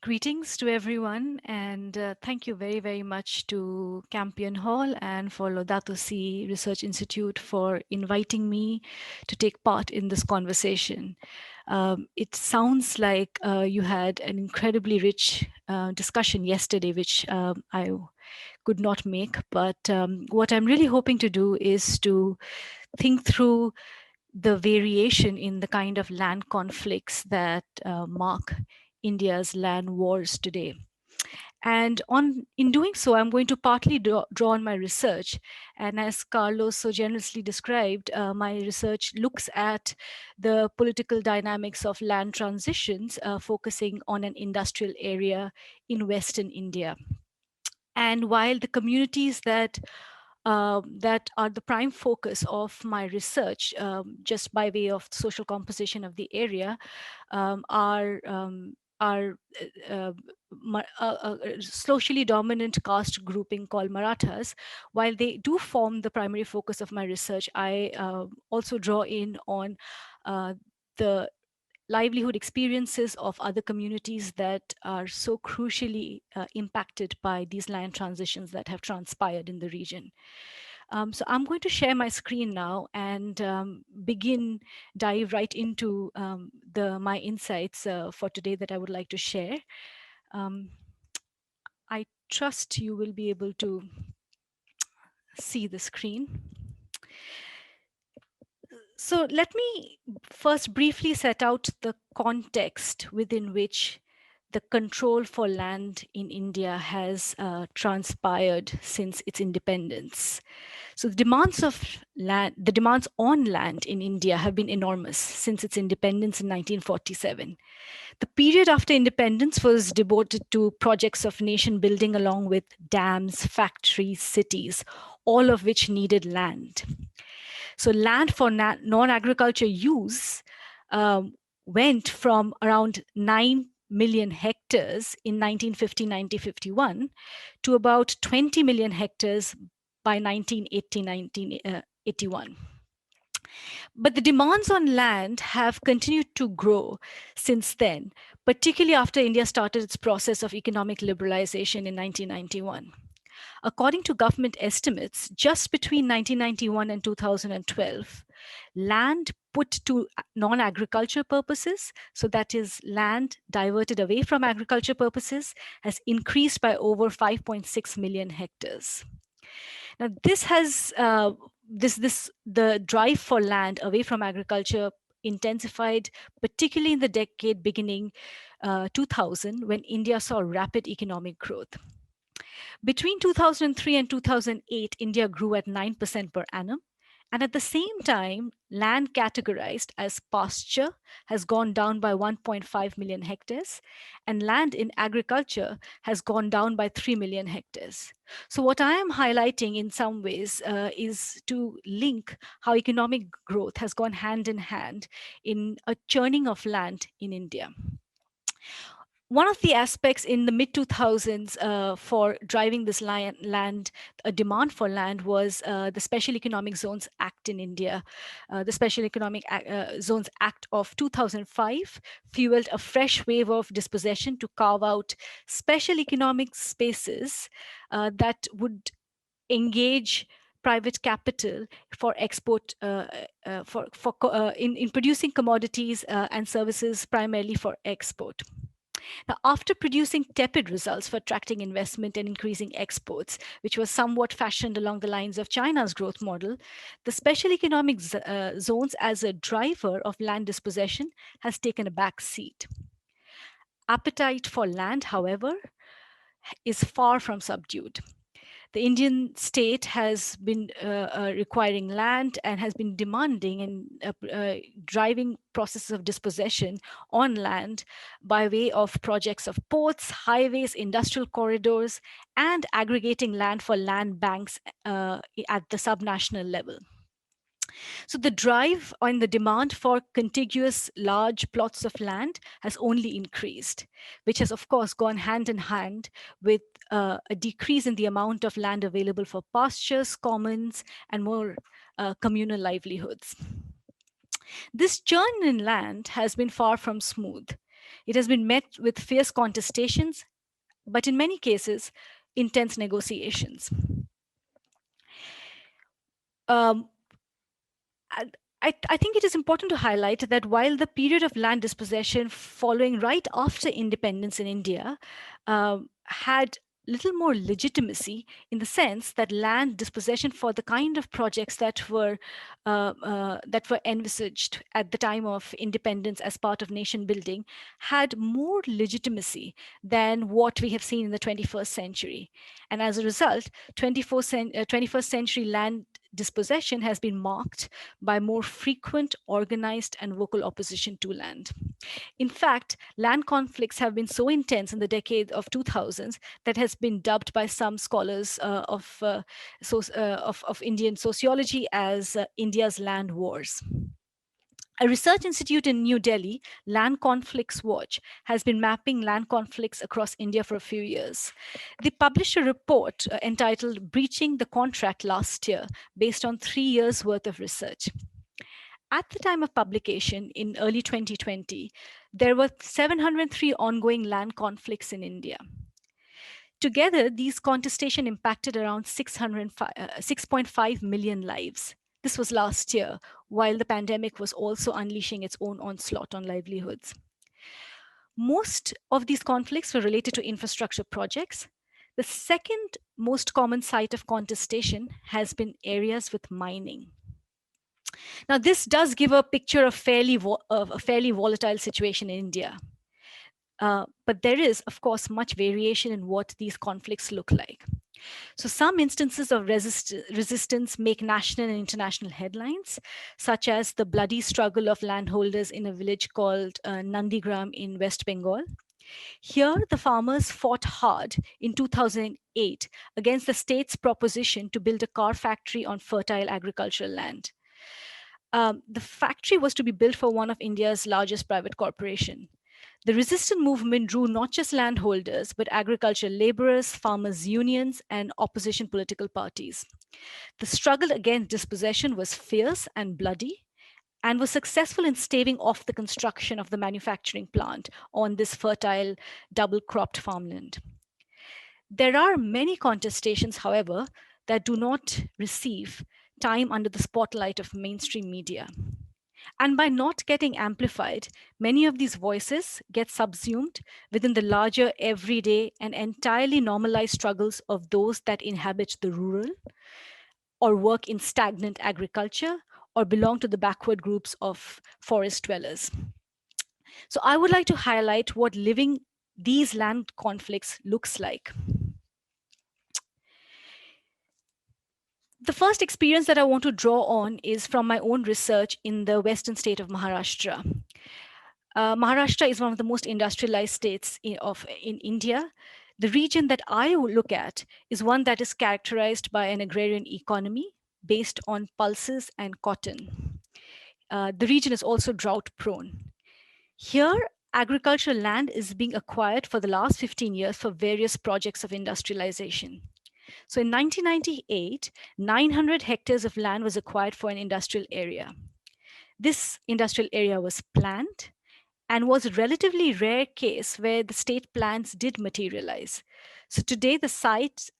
Greetings to everyone, and thank you very, very much to Campion Hall and for Laudato Si Research Institute for inviting me to take part in this conversation. It sounds like you had an incredibly rich discussion yesterday, which I could not make. But what I'm really hoping to do is to think through the variation in the kind of land conflicts that mark India's land wars today. And in doing so, I'm going to partly draw on my research. And as Carlos so generously described, my research looks at the political dynamics of land transitions, focusing on an industrial area in Western India. And while the communities that are the prime focus of my research, just by way of social composition of the area, are socially dominant caste grouping called Marathas. While they do form the primary focus of my research, I also draw in on the livelihood experiences of other communities that are so crucially impacted by these land transitions that have transpired in the region. So I'm going to share my screen now and dive right into my insights for today that I would like to share. Um, I trust you will be able to see the screen. So let me first briefly set out the context within which the control for land in India has transpired since its independence. So the demands on land in India have been enormous since its independence in 1947. The period after independence was devoted to projects of nation building along with dams, factories, cities, all of which needed land. So land for non-agriculture use went from around 9 million hectares in 1950-1951 to about 20 million hectares by 1980-1981. But the demands on land have continued to grow since then, particularly after India started its process of economic liberalization in 1991. According to government estimates, just between 1991 and 2012, land put to non-agriculture purposes, so that is land diverted away from agriculture purposes, has increased by over 5.6 million hectares. Now, this has the drive for land away from agriculture intensified, particularly in the decade beginning 2000, when India saw rapid economic growth. Between 2003 and 2008, India grew at 9% per annum. And at the same time, land categorized as pasture has gone down by 1.5 million hectares, and land in agriculture has gone down by 3 million hectares. So, what I am highlighting in some ways is to link how economic growth has gone hand in hand in a churning of land in India. One of the aspects in the mid 2000s for driving this land a demand for land was the Special Economic Zones Act in India. The Special Economic Zones Act of 2005 fueled a fresh wave of dispossession to carve out special economic spaces that would engage private capital for export in producing commodities and services primarily for export. Now, after producing tepid results for attracting investment and increasing exports, which was somewhat fashioned along the lines of China's growth model, the special economic zones as a driver of land dispossession has taken a back seat. Appetite for land, however, is far from subdued. The Indian state has been requiring land and has been demanding and driving processes of dispossession on land by way of projects of ports, highways, industrial corridors, and aggregating land for land banks at the subnational level. So the drive and the demand for contiguous large plots of land has only increased, which has of course gone hand in hand with a decrease in the amount of land available for pastures, commons, and more communal livelihoods. This churn in land has been far from smooth. It has been met with fierce contestations, but in many cases, intense negotiations. Um, I, I think it is important to highlight that while the period of land dispossession following right after independence in India had little more legitimacy in the sense that land dispossession for the kind of projects that were envisaged at the time of independence as part of nation building had more legitimacy than what we have seen in the 21st century. And as a result, 21st century land dispossession has been marked by more frequent, organized, and vocal opposition to land. In fact, land conflicts have been so intense in the decade of 2000s that has been dubbed by some scholars of Indian sociology as India's land wars. A research institute in New Delhi, Land Conflicts Watch, has been mapping land conflicts across India for a few years. They published a report entitled Breaching the Contract last year, based on 3 years' worth of research. At the time of publication in early 2020, there were 703 ongoing land conflicts in India. Together, these contestations impacted around 6.5 million lives. This was last year, while the pandemic was also unleashing its own onslaught on livelihoods. Most of these conflicts were related to infrastructure projects. The second most common site of contestation has been areas with mining. Now, this does give a picture of a fairly volatile situation in India. But there is, of course, much variation in what these conflicts look like. So, some instances of resistance make national and international headlines, such as the bloody struggle of landholders in a village called Nandigram in West Bengal. Here, the farmers fought hard in 2008 against the state's proposition to build a car factory on fertile agricultural land. The factory was to be built for one of India's largest private corporation. The resistance movement drew not just landholders, but agricultural laborers, farmers' unions, and opposition political parties. The struggle against dispossession was fierce and bloody, and was successful in staving off the construction of the manufacturing plant on this fertile, double cropped farmland. There are many contestations, however, that do not receive time under the spotlight of mainstream media. And by not getting amplified, many of these voices get subsumed within the larger, everyday, and entirely normalized struggles of those that inhabit the rural, or work in stagnant agriculture, or belong to the backward groups of forest dwellers. So, I would like to highlight what living these land conflicts looks like. The first experience that I want to draw on is from my own research in the western state of Maharashtra. Maharashtra is one of the most industrialized states in India. The region that I look at is one that is characterized by an agrarian economy based on pulses and cotton. The region is also drought prone. Here, agricultural land is being acquired for the last 15 years for various projects of industrialization. So in 1998, 900 hectares of land was acquired for an industrial area. This industrial area was planned and was a relatively rare case where the state plans did materialize. So today, the site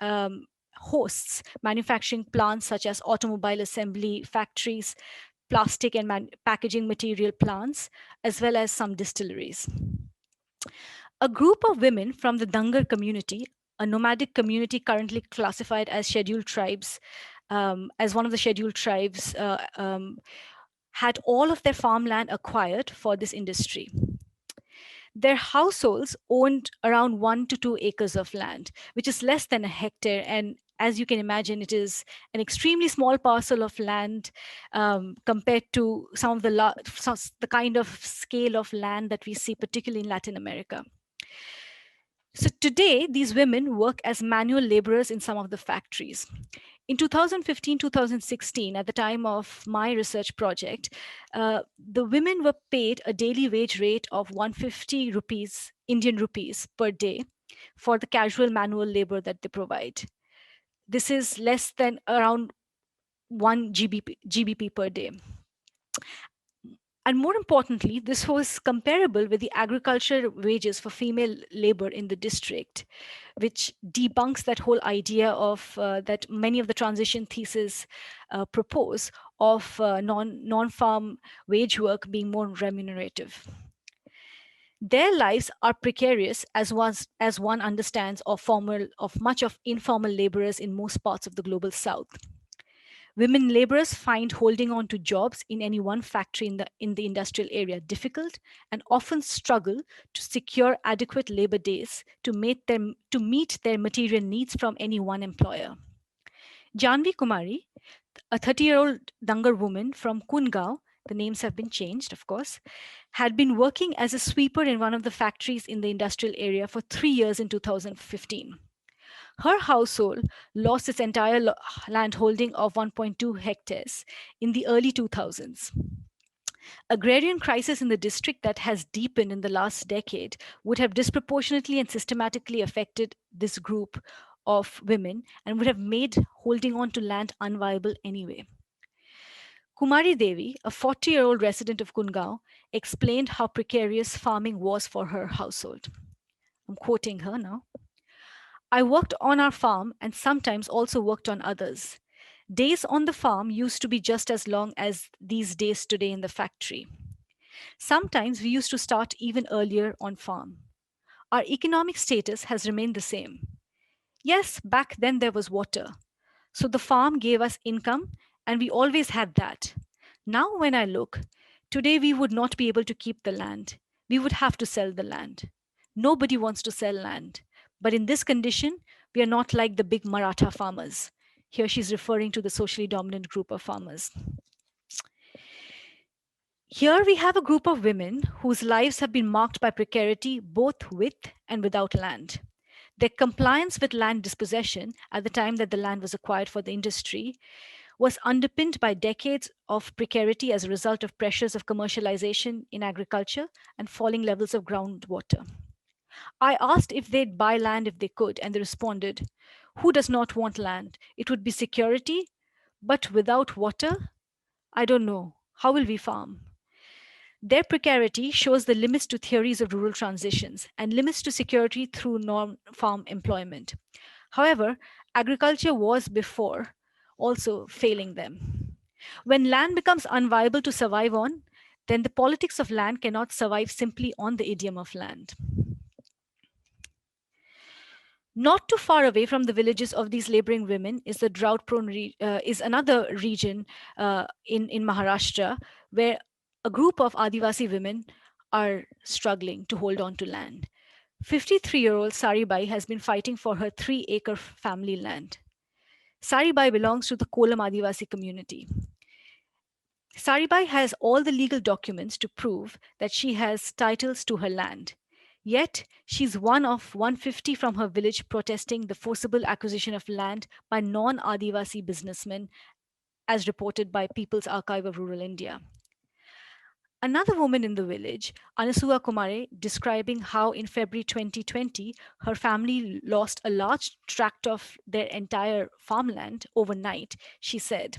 hosts manufacturing plants such as automobile assembly factories, plastic and packaging material plants, as well as some distilleries. A group of women from the Dangar community, a nomadic community currently classified as scheduled tribes, as one of the scheduled tribes, had all of their farmland acquired for this industry. Their households owned around 1 to 2 acres of land, which is less than a hectare. And as you can imagine, it is an extremely small parcel of land compared to some of the kind of scale of land that we see, particularly in Latin America. So today, these women work as manual laborers in some of the factories. In 2015-2016, at the time of my research project, the women were paid a daily wage rate of 150 rupees, Indian rupees per day for the casual manual labor that they provide. This is less than around 1 GBP per day. And more importantly, this was comparable with the agriculture wages for female labor in the district, which debunks that whole idea of that many of the transition theses propose of non-farm wage work being more remunerative. Their lives are precarious as one understands of much of informal laborers in most parts of the global south. Women laborers find holding on to jobs in any one factory in the industrial area difficult and often struggle to secure adequate labor days to meet their material needs from any one employer. Janvi Kumari, a 30-year-old Dangar woman from Kungao, the names have been changed, of course, had been working as a sweeper in one of the factories in the industrial area for 3 years in 2015. Her household lost its entire land holding of 1.2 hectares in the early 2000s. Agrarian crisis in the district that has deepened in the last decade would have disproportionately and systematically affected this group of women and would have made holding on to land unviable anyway. Kumari Devi, a 40-year-old resident of Kungao, explained how precarious farming was for her household. I'm quoting her now. I worked on our farm and sometimes also worked on others. Days on the farm used to be just as long as these days today in the factory. Sometimes we used to start even earlier on farm. Our economic status has remained the same. Yes, back then there was water. So the farm gave us income and we always had that. Now, when I look, today we would not be able to keep the land. We would have to sell the land. Nobody wants to sell land. But in this condition, we are not like the big Maratha farmers. Here she's referring to the socially dominant group of farmers. Here we have a group of women whose lives have been marked by precarity both with and without land. Their compliance with land dispossession at the time that the land was acquired for the industry was underpinned by decades of precarity as a result of pressures of commercialization in agriculture and falling levels of groundwater. I asked if they'd buy land if they could, and they responded, who does not want land? It would be security, but without water, I don't know. How will we farm? Their precarity shows the limits to theories of rural transitions and limits to security through non farm employment. However, agriculture was before also failing them. When land becomes unviable to survive on, then the politics of land cannot survive simply on the idiom of land. Not too far away from the villages of these laboring women is the is another region in Maharashtra where a group of Adivasi women are struggling to hold on to land. 53-year-old Saribai has been fighting for her 3-acre family land. Saribai belongs to the Kolam Adivasi community. Saribai has all the legal documents to prove that she has titles to her land. Yet, she's one of 150 from her village protesting the forcible acquisition of land by non Adivasi businessmen, as reported by People's Archive of Rural India. Another woman in the village, Anasua Kumare, describing how in February 2020, her family lost a large tract of their entire farmland overnight, she said,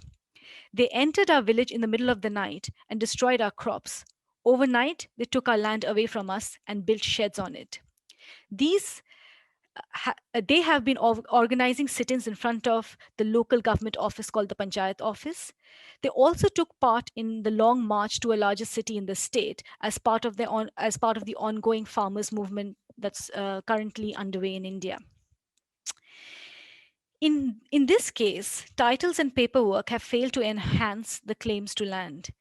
they entered our village in the middle of the night and destroyed our crops. Overnight, they took our land away from us and built sheds on it. These they have been organizing sit-ins in front of the local government office called the Panchayat office. They also took part in the long march to a larger city in the state as part of the ongoing farmers movement that's currently underway in India. In this case, titles and paperwork have failed to enhance the claims to land.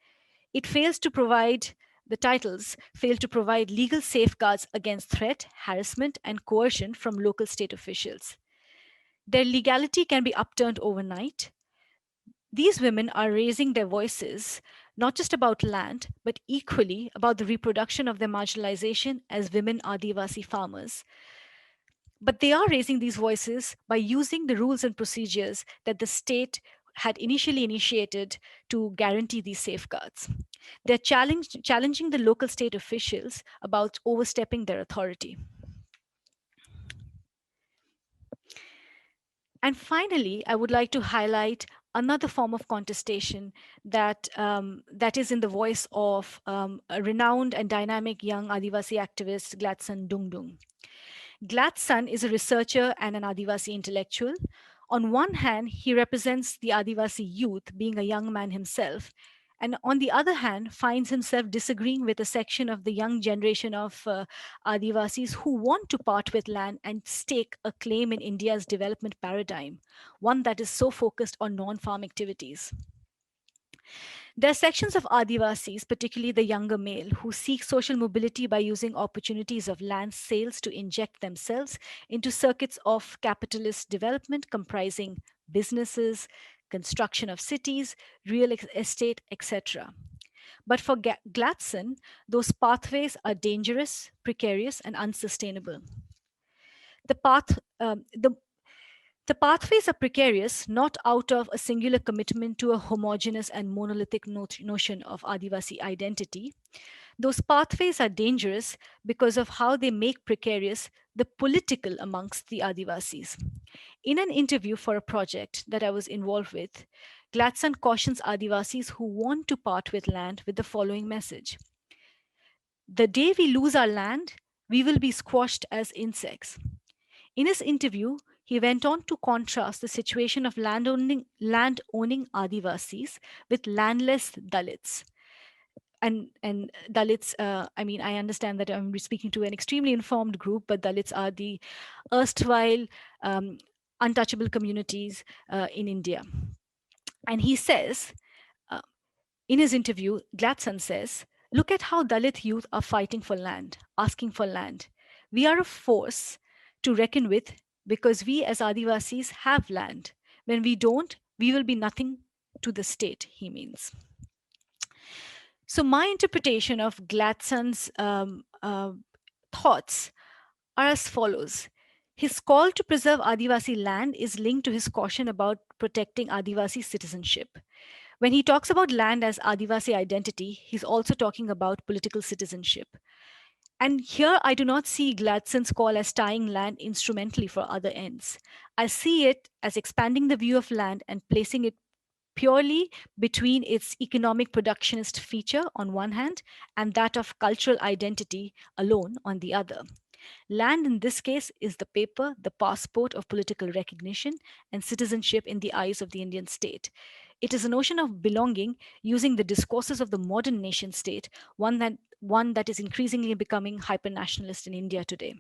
It fails to provide the titles fail to provide legal safeguards against threat, harassment, and coercion from local state officials. Their legality can be upturned overnight. These women are raising their voices not just about land, but equally about the reproduction of their marginalization as women Adivasi farmers. But they are raising these voices by using the rules and procedures that the state had initially initiated to guarantee these safeguards. They're challenging the local state officials about overstepping their authority. And finally, I would like to highlight another form of contestation that is in the voice of a renowned and dynamic young Adivasi activist, Gladsan Doomdoong. Gladsan is a researcher and an Adivasi intellectual. On one hand, he represents the Adivasi youth, being a young man himself, and on the other hand, finds himself disagreeing with a section of the young generation of Adivasis who want to part with land and stake a claim in India's development paradigm, one that is so focused on non farm activities. There are sections of Adivasis, particularly the younger male, who seek social mobility by using opportunities of land sales to inject themselves into circuits of capitalist development comprising businesses, construction of cities, real estate, etc. But for Gladson, those pathways are dangerous, precarious, and unsustainable. The path, the pathways are precarious not out of a singular commitment to a homogeneous and monolithic notion of Adivasi identity. Those pathways are dangerous because of how they make precarious the political amongst the Adivasis. In an interview for a project that I was involved with, Gladson cautions Adivasis who want to part with land with the following message: the day we lose our land, we will be squashed as insects. In his interview, he went on to contrast the situation of land owning Adivasis with landless Dalits. And Dalits, I mean, I understand that I'm speaking to an extremely informed group, but Dalits are the erstwhile um, untouchable communities in India. And he says, uh, in his interview, Gladson says, look at how Dalit youth are fighting for land, asking for land. We are a force to reckon with because we as Adivasis have land. When we don't, we will be nothing to the state, he means. So, my interpretation of Gladson's thoughts are as follows. His call to preserve Adivasi land is linked to his caution about protecting Adivasi citizenship. When he talks about land as Adivasi identity, he's also talking about political citizenship. And here I do not see Gladson's call as tying land instrumentally for other ends. I see it as expanding the view of land and placing it purely between its economic productionist feature on one hand and that of cultural identity alone on the other. Land in this case is the paper, the passport of political recognition and citizenship in the eyes of the Indian state. It is a notion of belonging using the discourses of the modern nation state, one that is increasingly becoming hyper-nationalist in India today.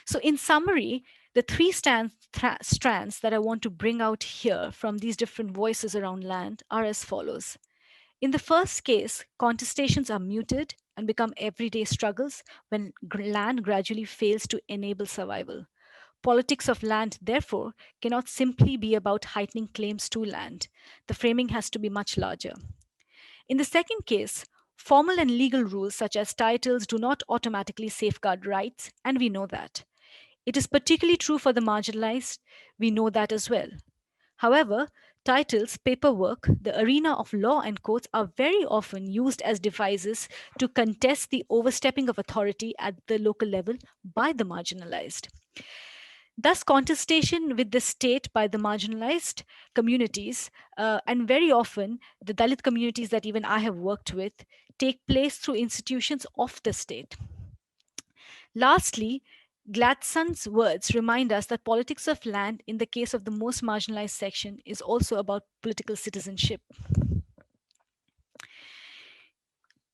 So, in summary, the three strands that I want to bring out here from these different voices around land are as follows. In the first case, contestations are muted and become everyday struggles when land gradually fails to enable survival. Politics of land, therefore, cannot simply be about heightening claims to land. The framing has to be much larger. In the second case, formal and legal rules such as titles do not automatically safeguard rights, and we know that. It is particularly true for the marginalized, we know that as well. However, titles, paperwork, the arena of law and courts are very often used as devices to contest the overstepping of authority at the local level by the marginalized. Thus, contestation with the state by the marginalized communities, and very often the Dalit communities that even I have worked with, take place through institutions of the state. Lastly, Gladson's words remind us that politics of land, in the case of the most marginalized section, is also about political citizenship.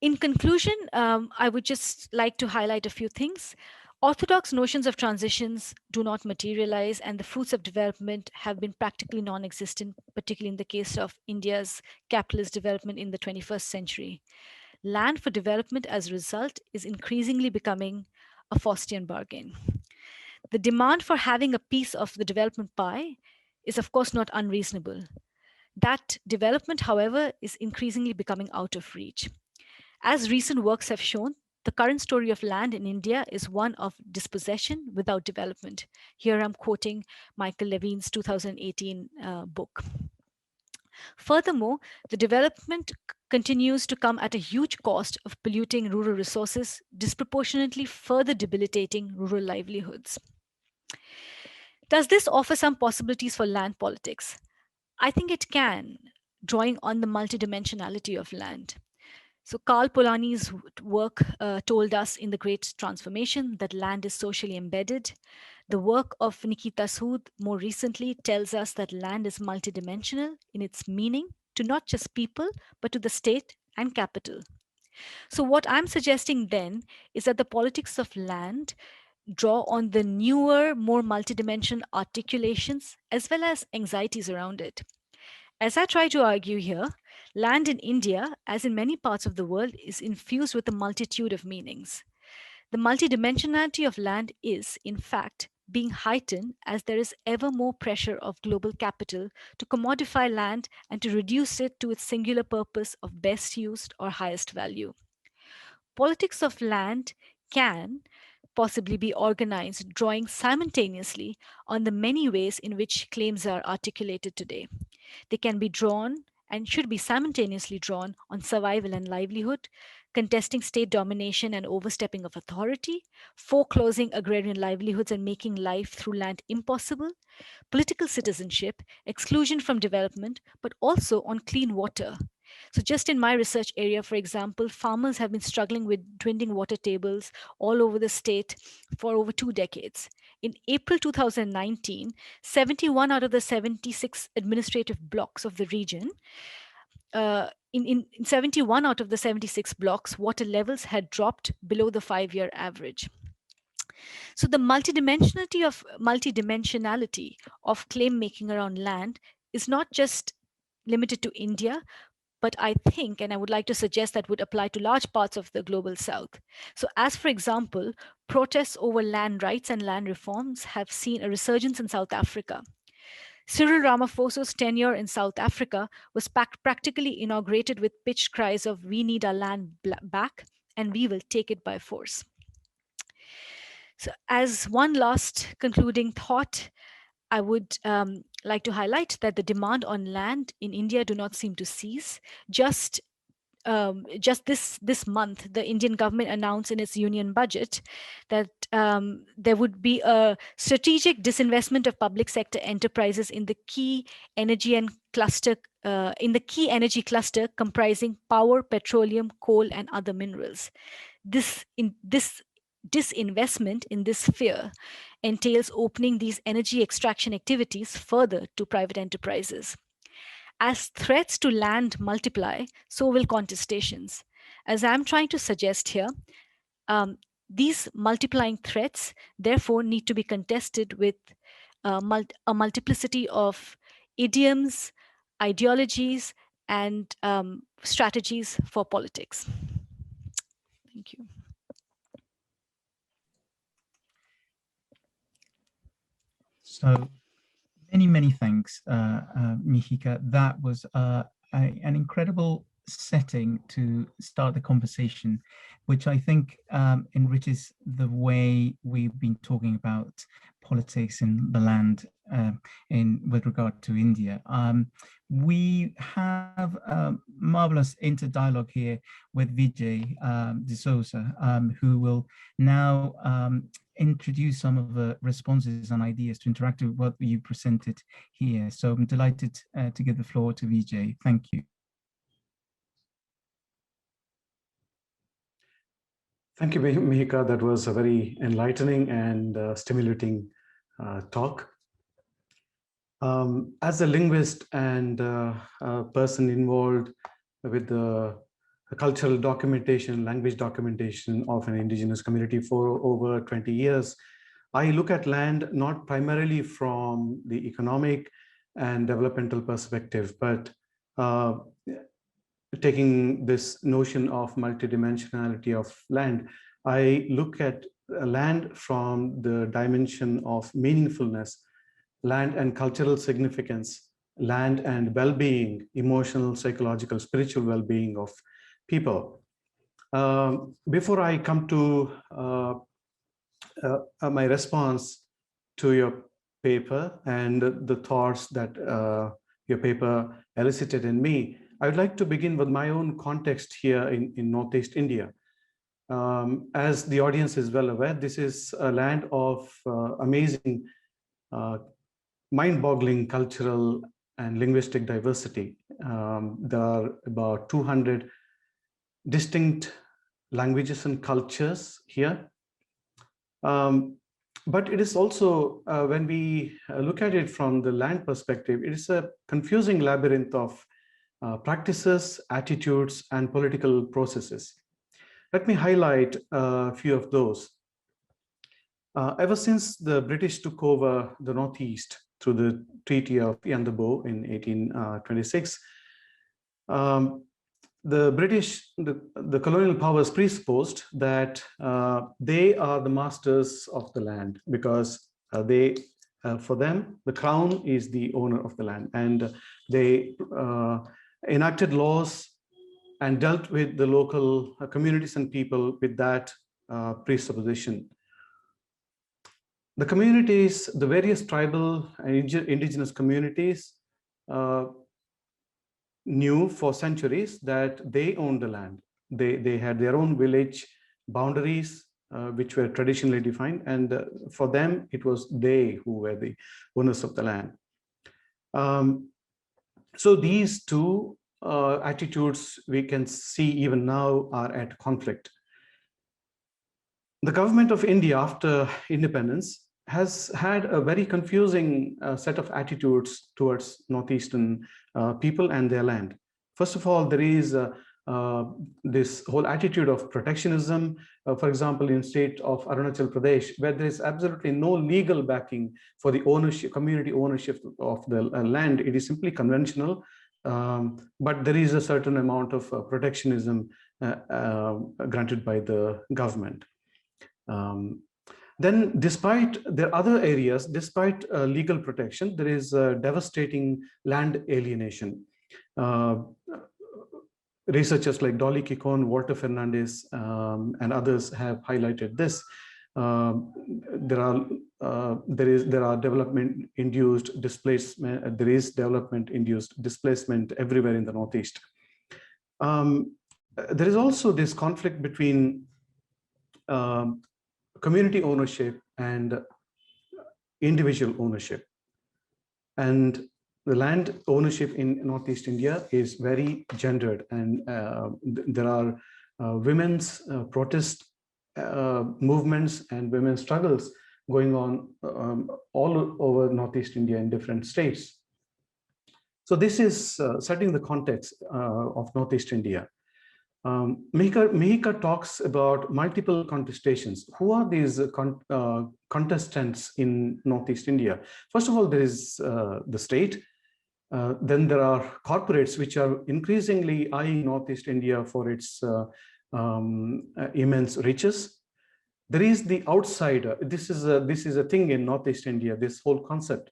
In conclusion, I would just like to highlight a few things. Orthodox notions of transitions do not materialize, and the fruits of development have been practically non existent, particularly in the case of India's capitalist development in the 21st century. Land for development, as a result, is increasingly becoming a Faustian bargain. The demand for having a piece of the development pie is, of course, not unreasonable. That development, however, is increasingly becoming out of reach. As recent works have shown, the current story of land in India is one of dispossession without development. Here I'm quoting Michael Levine's 2018 book. Furthermore, the development continues to come at a huge cost of polluting rural resources, disproportionately further debilitating rural livelihoods. Does this offer some possibilities for land politics? I think it can, drawing on the multidimensionality of land. So, Karl Polanyi's work told us in The Great Transformation that land is socially embedded. The work of Nikita Sood more recently tells us that land is multidimensional in its meaning to not just people, but to the state and capital. So, what I'm suggesting then is that the politics of land draw on the newer, more multidimensional articulations as well as anxieties around it. As I try to argue here, land in India, as in many parts of the world, is infused with a multitude of meanings. The multidimensionality of land is, in fact, being heightened as there is ever more pressure of global capital to commodify land and to reduce it to its singular purpose of best used or highest value. Politics of land can possibly be organized, drawing simultaneously on the many ways in which claims are articulated today. They can be drawn and should be simultaneously drawn on survival and livelihood, contesting state domination and overstepping of authority, foreclosing agrarian livelihoods and making life through land impossible, political citizenship, exclusion from development, but also on clean water. So, just in my research area, for example, farmers have been struggling with dwindling water tables all over the state for over 2 decades. In April 2019, 71 out of the 76 administrative blocks of the region, in 71 out of the 76 blocks, water levels had dropped below the 5 year average. So the multidimensionality of claim making around land is not just limited to India, but I think, and I would like to suggest that would apply to large parts of the global south. So, as for example, protests over land rights and land reforms have seen a resurgence in South Africa. Cyril Ramaphosa's tenure in South Africa was practically inaugurated with pitched cries of "We need our land back and we will take it by force." So, as one last concluding thought, I would like to highlight that the demand on land in India do not seem to cease. Just this month, the Indian government announced in its union budget that there would be a strategic disinvestment of public sector enterprises in the key energy and cluster in the key energy cluster comprising power, petroleum, coal, and other minerals. This disinvestment in this sphere entails opening these energy extraction activities further to private enterprises. As threats to land multiply, so will contestations. As I'm trying to suggest here, um, these multiplying threats therefore need to be contested with a multiplicity of idioms, ideologies, and strategies for politics. Thank you. So many thanks, Mihika. That was an incredible setting to start the conversation, which I think enriches the way we've been talking about politics in the land with regard to India. We have a marvelous interdialogue here with Vijay D'Souza, who will now introduce some of the responses and ideas to interact with what you presented here. So I'm delighted to give the floor to Vijay. Thank you. Thank you, Mihika. That was a very enlightening and stimulating talk. As a linguist and a person involved with the cultural documentation, language documentation of an indigenous community for over 20 years, I look at land not primarily from the economic and developmental perspective, but taking this notion of multidimensionality of land, I look at land from the dimension of meaningfulness, land and cultural significance, land and well-being, emotional, psychological, spiritual well-being of people. Before I come to my response to your paper and the thoughts that your paper elicited in me, I would like to begin with my own context here in Northeast India. As the audience is well aware, this is a land of amazing, mind-boggling cultural and linguistic diversity. There are about 200 distinct languages and cultures here. But it is also, when we look at it from the land perspective, it is a confusing labyrinth of practices, attitudes, and political processes. Let me highlight a few of those. Ever since the British took over the Northeast through the Treaty of Yandabo in 1826, the British, the colonial powers presupposed that they are the masters of the land, because for them, the crown is the owner of the land, and they enacted laws and dealt with the local communities and people with that presupposition. The communities, the various tribal and indigenous communities knew for centuries that they owned the land. They had their own village boundaries, which were traditionally defined, and for them, it was they who were the owners of the land. So these two attitudes we can see even now are at conflict. The government of India after independence has had a very confusing set of attitudes towards Northeastern people and their land. First of all, there is this whole attitude of protectionism. For example, in state of Arunachal Pradesh, where there is absolutely no legal backing for the ownership, community ownership of the land. It is simply conventional, but there is a certain amount of protectionism granted by the government. Then, despite their other areas, despite legal protection, there is devastating land alienation. Researchers like Dolly Kikon, Walter Fernandez, and others have highlighted this. There are development-induced displacement. There is development-induced displacement everywhere in the Northeast. There is also this conflict between community ownership and individual ownership. And the land ownership in Northeast India is very gendered, and there are women's protest movements and women's struggles going on all over Northeast India in different states. So this is setting the context of Northeast India. Mihika talks about multiple contestations. Who are these contestants in Northeast India? First of all, there is the state. Then there are corporates which are increasingly eyeing Northeast India for its immense riches. There is the outsider. This is a thing in Northeast India, this whole concept.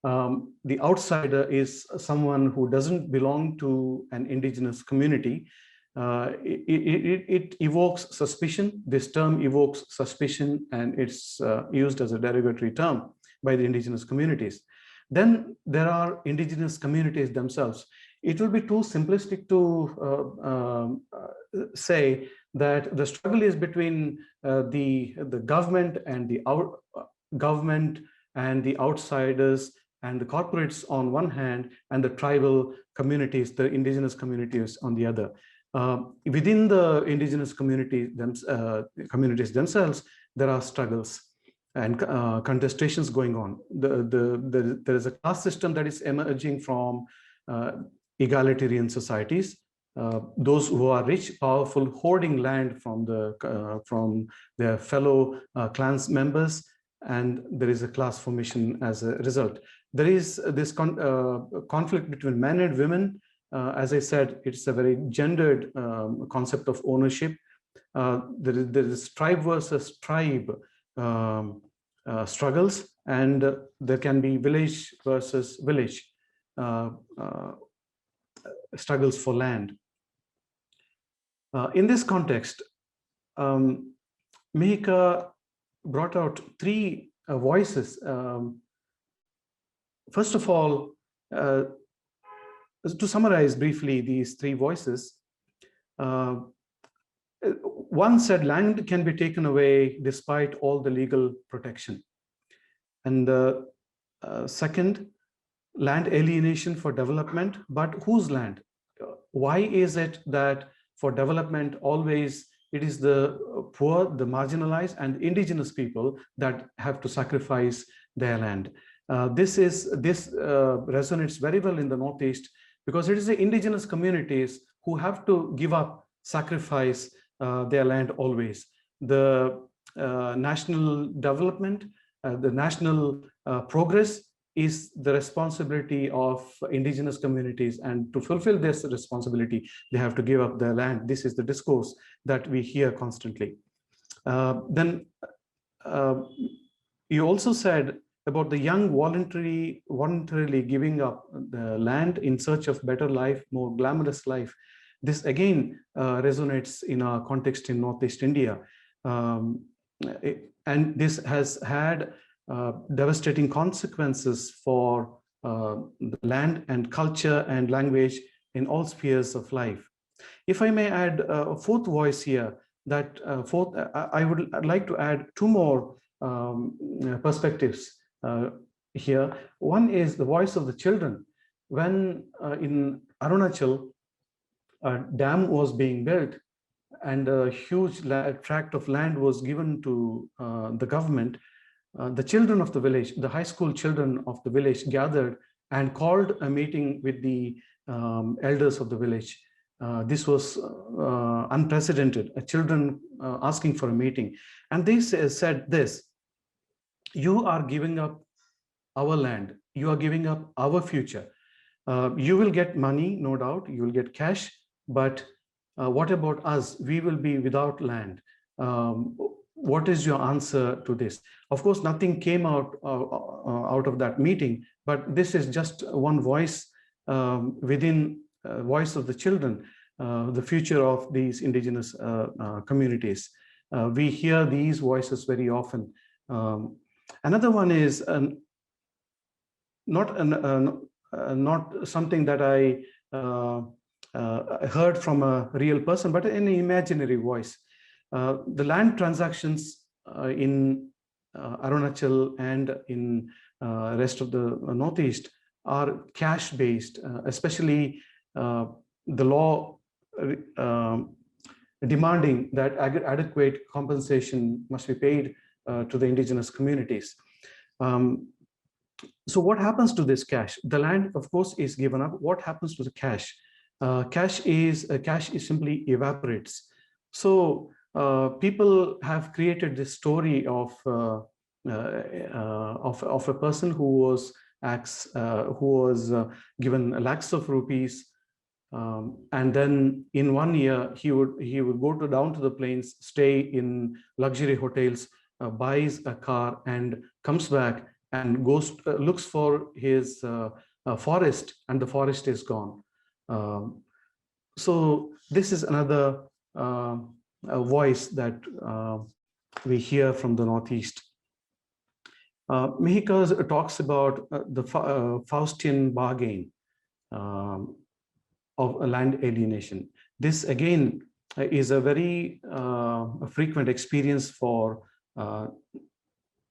The outsider is someone who doesn't belong to an indigenous community. It evokes suspicion. This term evokes suspicion, and it's used as a derogatory term by the indigenous communities. Then there are indigenous communities themselves. It will be too simplistic to say that the struggle is between the government and the government and the outsiders and the corporates on one hand, and the tribal communities, the indigenous communities on the other. Within the indigenous communities themselves, there are struggles and contestations going on. There is a class system that is emerging from egalitarian societies. Those who are rich, powerful, hoarding land from their fellow clans members, and there is a class formation as a result. There is this conflict between men and women. As I said, it's a very gendered concept of ownership. There is tribe versus tribe struggles, and there can be village versus village struggles for land. In this context, Mihika brought out three voices. First of all, to summarize briefly these three voices, one said land can be taken away despite all the legal protection. And second, land alienation for development, but whose land? Why is it that for development always it is the poor, the marginalized, and indigenous people that have to sacrifice their land? This resonates very well in the Northeast, because it is the indigenous communities who have to give up, sacrifice their land always. The national development, the national progress is the responsibility of indigenous communities, and to fulfill this responsibility, they have to give up their land. This is the discourse that we hear constantly. Then you also said about the young voluntarily giving up the land in search of better life, more glamorous life. This again resonates in our context in Northeast India. And this has had devastating consequences for the land and culture and language in all spheres of life. If I may add a fourth voice here, that I would like to add two more perspectives here. One is the voice of the children. When in Arunachal, a dam was being built and a huge tract of land was given to the government, the children of the village, the high school children of the village gathered and called a meeting with the elders of the village. This was unprecedented, children asking for a meeting. And they said this: you are giving up our land, you are giving up our future. You will get money, no doubt, you will get cash, but what about us? We will be without land. What is your answer to this? Of course, nothing came out of that meeting, but this is just one voice within voice of the children, the future of these indigenous communities. We hear these voices very often. Another one is not something that I heard from a real person, but an imaginary voice. The land transactions in Arunachal and in rest of the Northeast are cash-based, especially the law demanding that adequate compensation must be paid to the indigenous communities. So what happens to this cash? The land, of course, is given up. What happens to the cash? Cash simply evaporates. So people have created this story of a person who was given lakhs of rupees, and then in 1 year he would go down to the plains, stay in luxury hotels, buys a car, and comes back and goes looks for his forest, and the forest is gone. So this is another voice that we hear from the Northeast. Mihika talks about the Faustian bargain of land alienation. This again is a very frequent experience for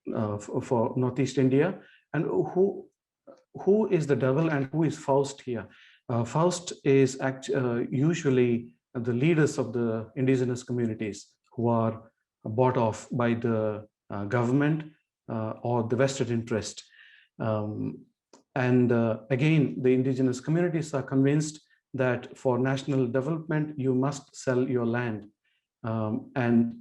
Northeast India. And who is the devil and who is Faust here? Faust is usually the leaders of the indigenous communities who are bought off by the government or the vested interest. And again, the indigenous communities are convinced that for national development, you must sell your land. And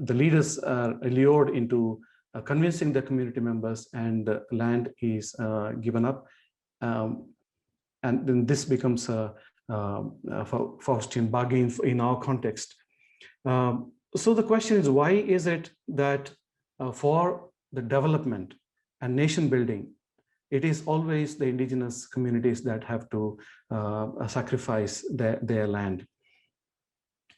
the leaders are lured into convincing the community members, and land is given up. And then this becomes a Faustian bargain in our context. So the question is, why is it that for the development and nation building, it is always the indigenous communities that have to sacrifice their land?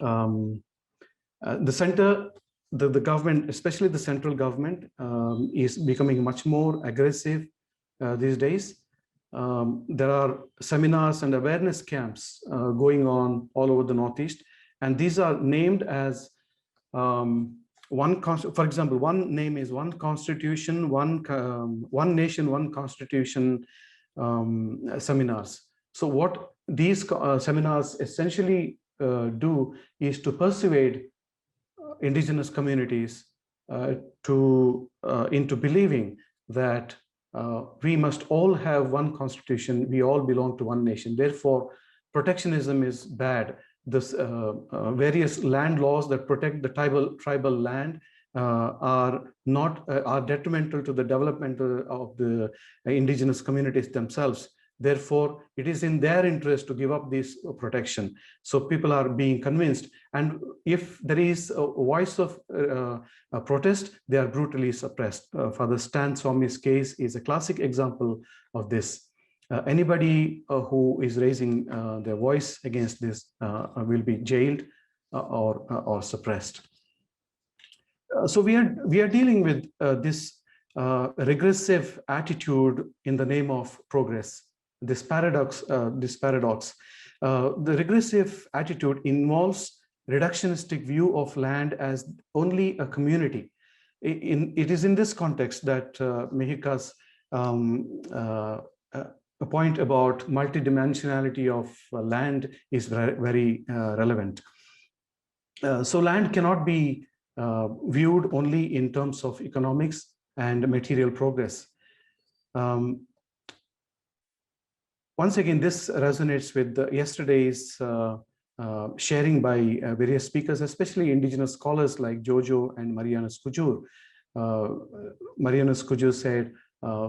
The center, the government, especially the central government, is becoming much more aggressive these days. There are seminars and awareness camps going on all over the Northeast, and these are named as for example, one name is one constitution, one nation, one constitution seminars. So what these seminars essentially do is to persuade indigenous communities into believing that we must all have one constitution, we all belong to one nation. Therefore, protectionism is bad. This various land laws that protect the tribal land are detrimental to the development of the indigenous communities themselves. Therefore, it is in their interest to give up this protection. So people are being convinced, and if there is a voice of protest, they are brutally suppressed. Father Stan Swami's case is a classic example of this. Anybody who is raising their voice against this will be jailed or suppressed. So we are dealing with this regressive attitude in the name of progress. This paradox. The regressive attitude involves reductionistic view of land as only a community. It is in this context that Mihika's point about multidimensionality of land is very relevant. So land cannot be viewed only in terms of economics and material progress. Once again, this resonates with yesterday's sharing by various speakers, especially indigenous scholars like Jojo and Marianus Kujur. Marianus Kujur said,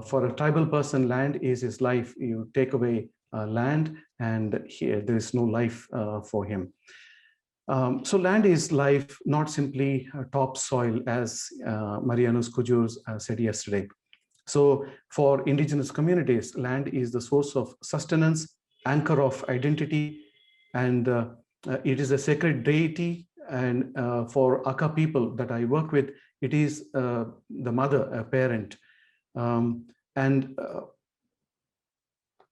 for a tribal person, land is his life. You take away land and there is no life for him. So land is life, not simply topsoil, as Marianus Kujur said yesterday. So for indigenous communities, land is the source of sustenance, anchor of identity, and it is a sacred deity. And for Aka people that I work with, it is the mother, a parent. And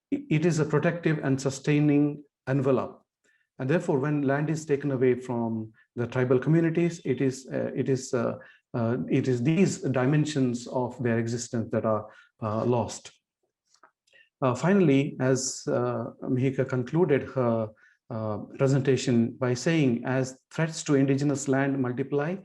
it is a protective and sustaining envelope. And therefore, when land is taken away from the tribal communities, it is these dimensions of their existence that are lost. Finally, as Mihika concluded her presentation by saying, as threats to indigenous land multiply,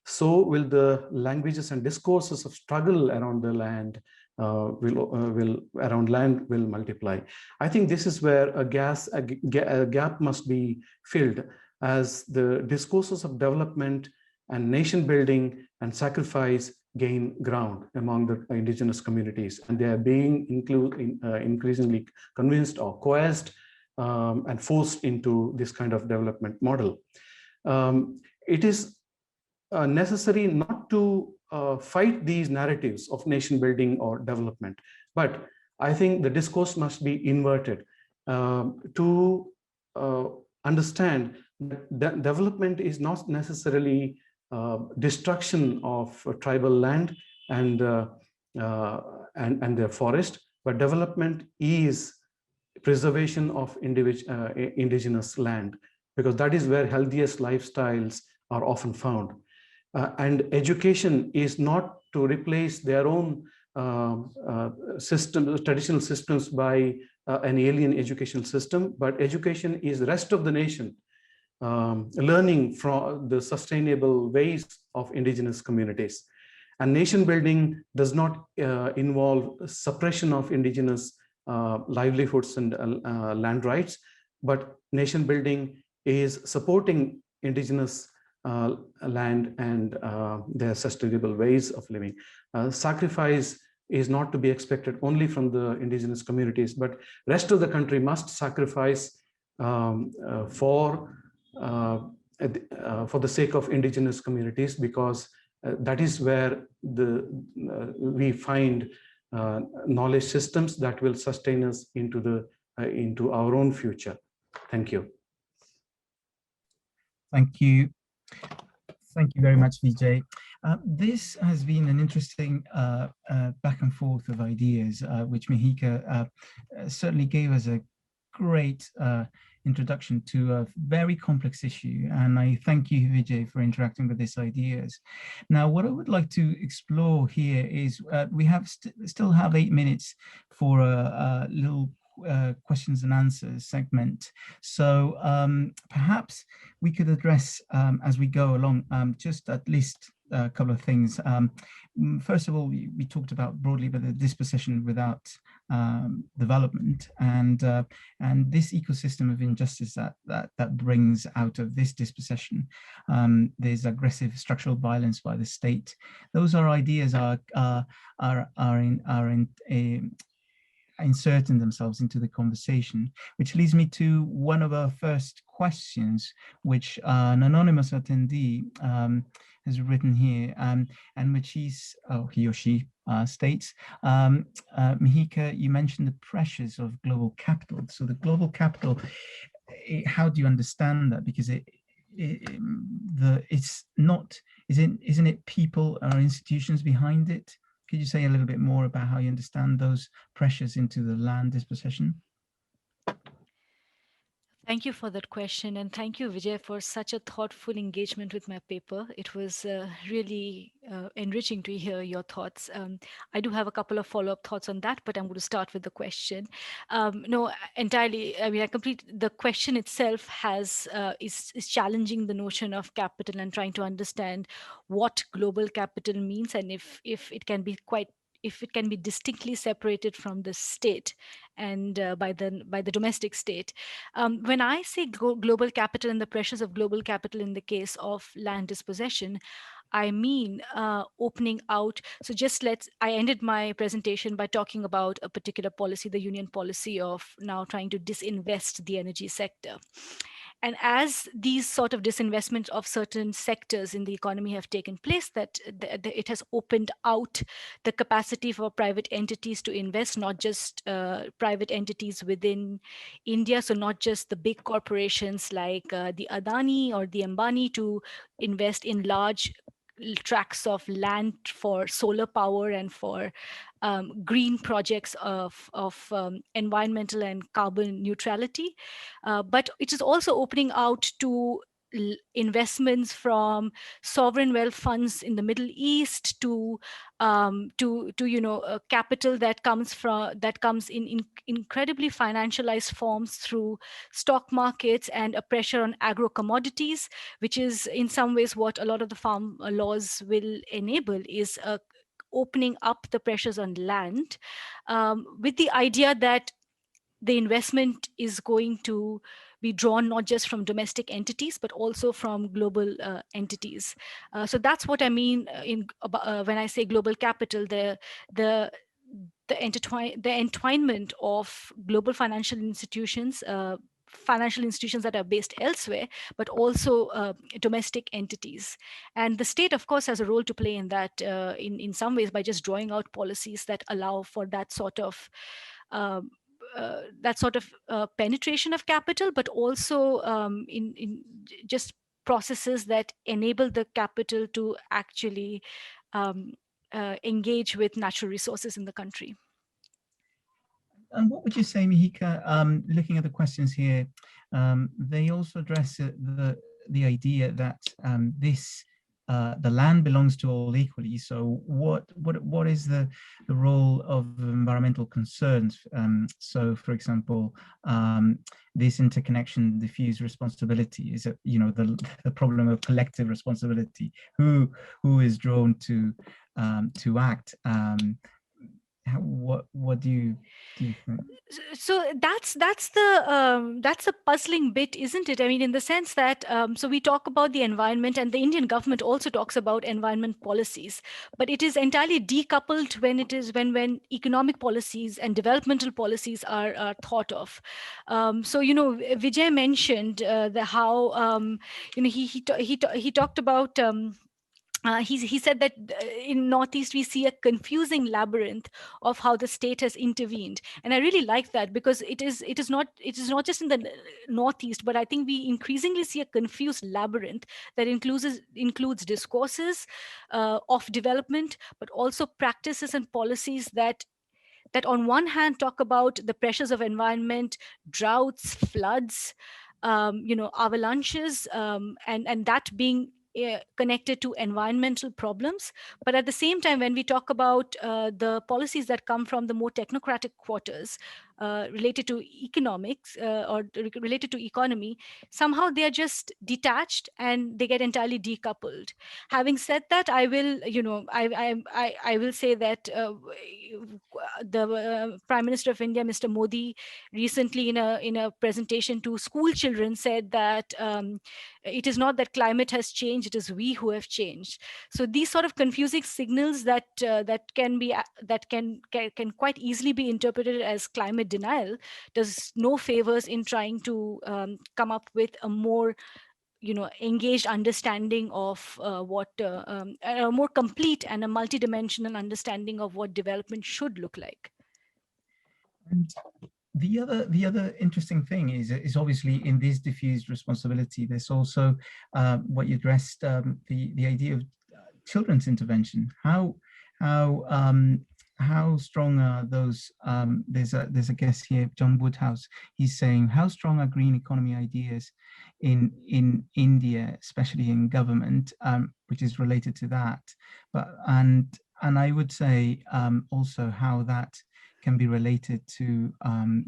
so will the languages and discourses of struggle around the land around land will multiply. I think this is where a gap must be filled, as the discourses of development and nation building and sacrifice gain ground among the indigenous communities, and they are being increasingly convinced or coerced and forced into this kind of development model. It is necessary not to fight these narratives of nation building or development, but I think the discourse must be inverted to understand that development is not necessarily destruction of tribal land and their forest, but development is preservation of indigenous land, because that is where healthiest lifestyles are often found. And education is not to replace their own traditional systems by an alien educational system, but education is the rest of the nation learning from the sustainable ways of indigenous communities. And nation building does not involve suppression of indigenous livelihoods and land rights, but nation building is supporting indigenous land and their sustainable ways of living. Sacrifice is not to be expected only from the indigenous communities, but rest of the country must sacrifice for the sake of indigenous communities, because that is where we find knowledge systems that will sustain us into our own future. Thank you. Thank you. Thank you very much, Vijay. This has been an interesting back and forth of ideas, which Mihika certainly gave us a great introduction to a very complex issue, and I thank you, Vijay, for interacting with these ideas. Now, what I would like to explore here is we have still have 8 minutes for a little questions and answers segment. So perhaps we could address as we go along just at least a couple of things. First of all, we talked about broadly about the dispossession without development, and this ecosystem of injustice that brings out of this dispossession. There's aggressive structural violence by the state. Those are ideas inserting themselves into the conversation, which leads me to one of our first questions, which an anonymous attendee has written here, and which he or she states, Mihika, you mentioned the pressures of global capital. So the global capital, how do you understand that? Because it's not, isn't it people or institutions behind it? Could you say a little bit more about how you understand those pressures into the land dispossession? Thank you for that question, and thank you, Vijay, for such a thoughtful engagement with my paper. It was really enriching to hear your thoughts. I do have a couple of follow-up thoughts on that, but I'm going to start with the question. No, entirely. I mean, the question itself has is challenging the notion of capital and trying to understand what global capital means, and if it can be if it can be distinctly separated from the state and by the domestic state. When I say global capital and the pressures of global capital in the case of land dispossession, I mean opening out. So I ended my presentation by talking about a particular policy, the union policy of now trying to disinvest the energy sector. And as these sort of disinvestments of certain sectors in the economy have taken place, that it has opened out the capacity for private entities to invest, not just private entities within India, so not just the big corporations like the Adani or the Ambani to invest in large tracts of land for solar power and for green projects of environmental and carbon neutrality. But it is also opening out to investments from sovereign wealth funds in the Middle East to capital that comes in incredibly financialized forms through stock markets and a pressure on agro commodities, which is in some ways what a lot of the farm laws will enable, is opening up the pressures on land, with the idea that the investment is going to be drawn not just from domestic entities but also from global entities. So that's what I mean when I say global capital. The entwinement of global financial institutions that are based elsewhere, but also domestic entities. And the state, of course, has a role to play in that, in some ways, by just drawing out policies that allow for um, that sort of penetration of capital, but also in just processes that enable the capital to actually engage with natural resources in the country. And what would you say, Mihika, looking at the questions here, they also address the idea that the land belongs to all equally. So what is the role of environmental concerns? So, for example, this interconnection, diffuse responsibility is the problem of collective responsibility. Who is drawn to act? What do you think? So that's the puzzling bit, isn't it? I mean, in the sense that so we talk about the environment, and the Indian government also talks about environment policies, but it is entirely decoupled when economic policies and developmental policies are thought of. So Vijay mentioned how he talked about. He said that in Northeast we see a confusing labyrinth of how the state has intervened, and I really like that, because it is not just in the Northeast, but I think we increasingly see a confused labyrinth that includes discourses of development, but also practices and policies that that on one hand talk about the pressures of environment, droughts, floods, avalanches, and that being connected to environmental problems. But at the same time, when we talk about the policies that come from the more technocratic quarters related to economics related to economy, somehow they are just detached and they get entirely decoupled. Having said that, I will, I will say that the Prime Minister of India, Mr. Modi, recently in a presentation to school children said that it is not that climate has changed, it is we who have changed. So these sort of confusing signals that can be can quite easily be interpreted as climate denial does no favors in trying to come up with a more engaged understanding of a more complete and a multidimensional understanding of what development should look like. And the other interesting thing is obviously in this diffused responsibility, there's also what you addressed, the idea of children's intervention. How strong are those? There's a guest here, John Woodhouse. He's saying, how strong are green economy ideas in India, especially in government, which is related to that. But and I would say also how that can be related to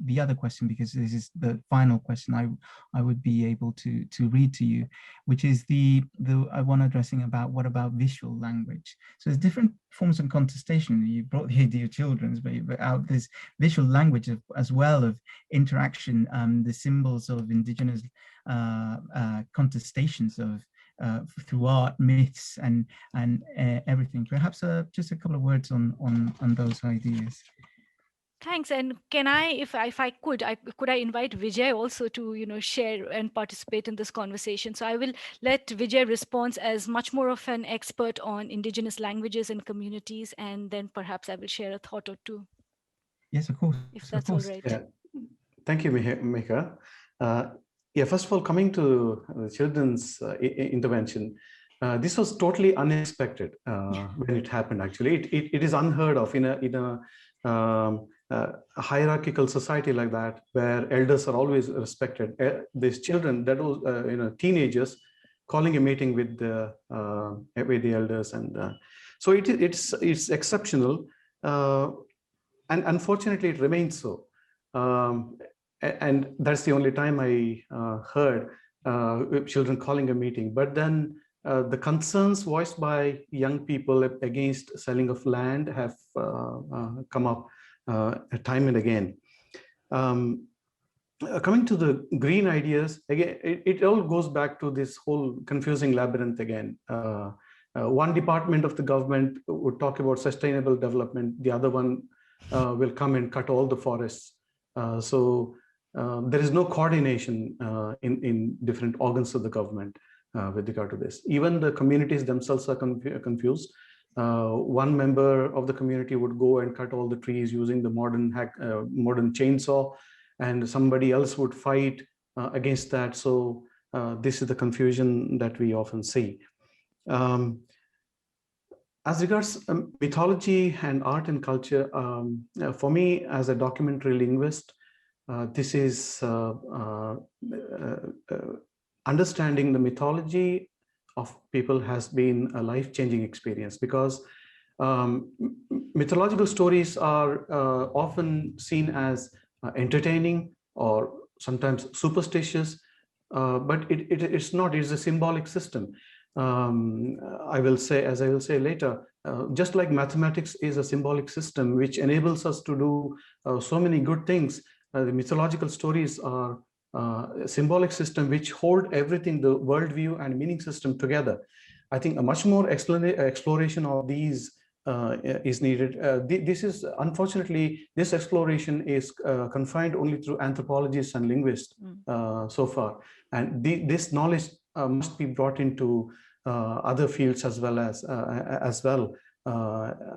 the other question, because this is the final question I would be able to read to you, which is the one addressing about what about visual language. So there's different forms of contestation. You brought the idea of children's, but out there's visual language as well of interaction, the symbols of indigenous contestations of through art, myths, and everything. Perhaps just a couple of words on those ideas. Thanks. And can I, if I could invite Vijay also to share and participate in this conversation? So I will let Vijay respond as much more of an expert on indigenous languages and communities, and then perhaps I will share a thought or two. Yes, of course. If that's all right. Yeah. Thank you, Mihika. First of all, coming to the children's intervention, this was totally unexpected when it happened. Actually, it is unheard of in a hierarchical society like that, where elders are always respected. These children, that was teenagers, calling a meeting with the elders, and so it's exceptional, and unfortunately, it remains so. And that's the only time I heard children calling a meeting. But then the concerns voiced by young people against selling of land have come up time and again. Coming to the green ideas, again, it all goes back to this whole confusing labyrinth again. One department of the government would talk about sustainable development, the other one will come and cut all the forests. So there is no coordination in different organs of the government with regard to this. Even the communities themselves are confused. One member of the community would go and cut all the trees using the modern chainsaw, and somebody else would fight against that. So this is the confusion that we often see. As regards mythology and art and culture, for me as a documentary linguist, this is understanding the mythology of people has been a life-changing experience, because mythological stories are often seen as entertaining or sometimes superstitious, but it's not. It's a symbolic system. I will say, as I will say later, just like mathematics is a symbolic system which enables us to do so many good things, the mythological stories are a symbolic system which hold everything, the worldview and meaning system together. I think a much more exploration of these is needed. This is, unfortunately, this exploration is confined only through anthropologists and linguists so far. And this knowledge must be brought into other fields as well,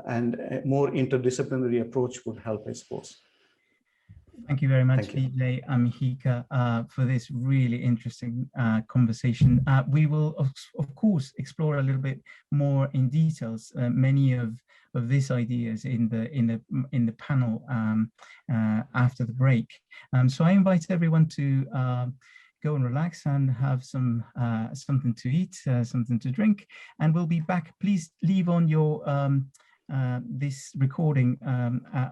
and a more interdisciplinary approach would help, I suppose. Thank you very much, Thank you. Vijay and Mihika, for this really interesting conversation. We will, of course, explore a little bit more in details many of these ideas in the panel after the break. So I invite everyone to go and relax and have something to eat, something to drink, and we'll be back. Please leave on your this recording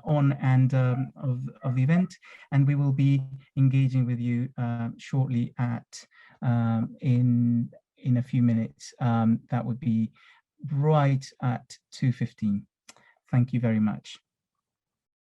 on and of the event, and we will be engaging with you shortly at in a few minutes. That would be right at 2:15. Thank you very much.